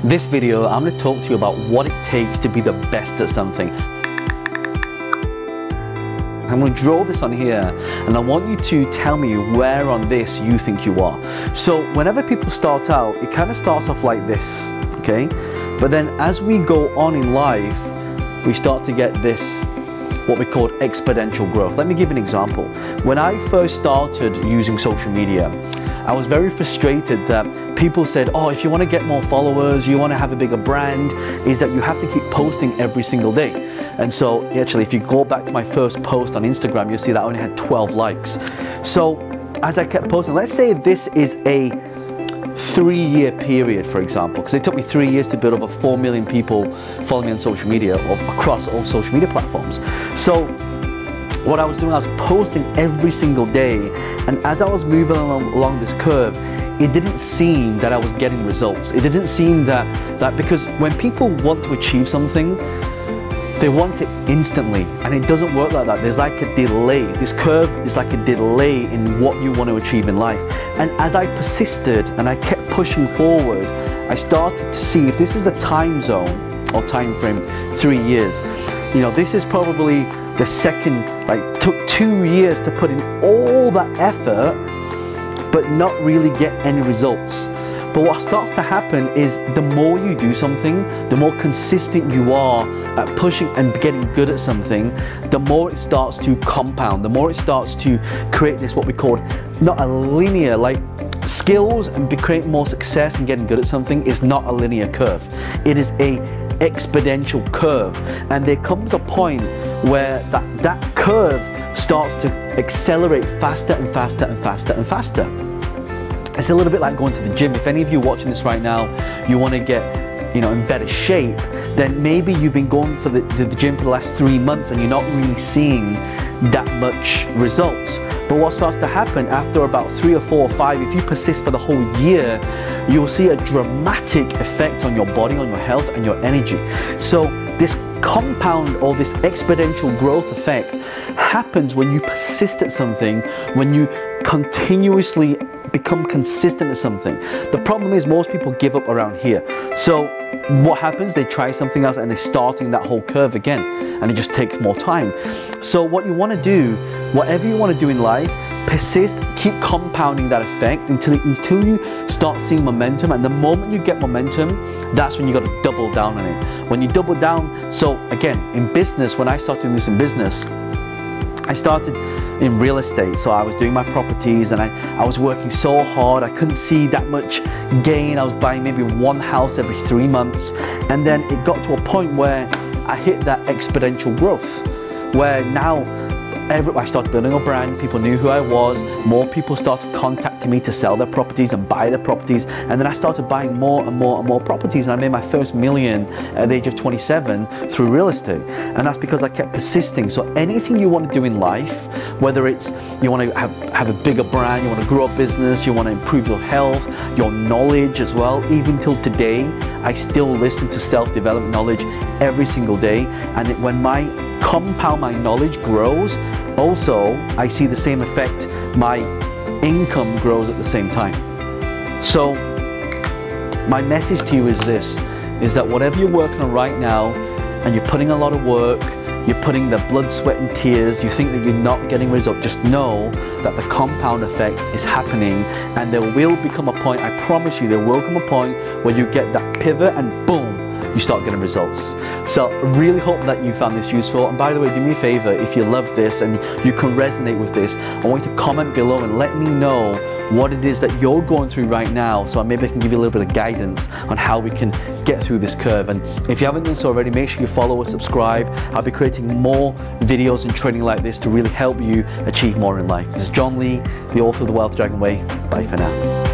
This video, I'm going to talk to you about what it takes to be the best at something. I'm going to draw this on here and I want you to tell me where on this you think you are. So whenever people start out, it kind of starts off like this, okay? But then as we go on in life, we start to get this, what we call exponential growth. Let me give you an example. When I first started using social media, I was very frustrated that people said, oh, if you want to get more followers, you want to have a bigger brand, is that you have to keep posting every single day. And so actually, if you go back to my first post on Instagram, you'll see that I only had 12 likes. So as I kept posting, let's say this is a 3-year period, for example, because it took me 3 years to build over 4 million people following me on social media or across all social media platforms. So what I was doing, I was posting every single day, and as I was moving along this curve, it didn't seem that I was getting results. It didn't seem that because when people want to achieve something, they want it instantly, and it doesn't work like that. There's like a delay. This curve is like a delay in what you want to achieve in life. And as I persisted and I kept pushing forward, I started to see, if this is the time zone or time frame, 3 years, you know, this is probably the second, like, took 2 years to put in all that effort, but not really get any results. But what starts to happen is the more you do something, the more consistent you are at pushing and getting good at something, the more it starts to compound, the more it starts to create this, what we call, not a linear, like skills and creating more success and getting good at something is not a linear curve. It is a exponential curve. And there comes a point where that curve starts to accelerate faster and faster and faster and faster. It's a little bit like going to the gym. If any of you watching this right now, you want to get, you know, in better shape, then maybe you've been going for the gym for the last 3 months and you're not really seeing that much results. But what starts to happen after about 3 or 4 or 5, if you persist for the whole year, you will see a dramatic effect on your body, on your health and your energy. So this compound or this exponential growth effect happens when you persist at something, when you continuously become consistent at something. The problem is most people give up around here. So what happens? They try something else and they're starting that whole curve again, and it just takes more time. So what you want to do, whatever you want to do in life, persist, keep compounding that effect until you start seeing momentum. And the moment you get momentum, that's when you got to double down on it. When you double down, so again, in business, when I started doing this in business, I started in real estate. So I was doing my properties and I was working so hard. I couldn't see that much gain. I was buying maybe 1 house every 3 months. And then it got to a point where I hit that exponential growth, where now I started building a brand, people knew who I was, more people started contacting me to sell their properties and buy their properties, and then I started buying more and more and more properties, and I made my first million at the age of 27 through real estate. And that's because I kept persisting. So anything you want to do in life, whether it's you want to have a bigger brand, you want to grow a business, you want to improve your health, your knowledge as well, even till today, I still listen to self-development knowledge every single day. And when my knowledge grows, also I see the same effect, my income grows at the same time. So my message to you is this, is that whatever you're working on right now and you're putting a lot of work, you're putting the blood, sweat and tears, you think that you're not getting results, just know that the compound effect is happening, and there will become a point, I promise you, there will come a point where you get that pivot and boom, you start getting results. So I really hope that you found this useful. And by the way, do me a favor, if you love this and you can resonate with this, I want you to comment below and let me know what it is that you're going through right now, so maybe I can give you a little bit of guidance on how we can get through this curve. And if you haven't done so already, make sure you follow or subscribe. I'll be creating more videos and training like this to really help you achieve more in life. This is John Lee, the author of The Wealth Dragon Way. Bye for now.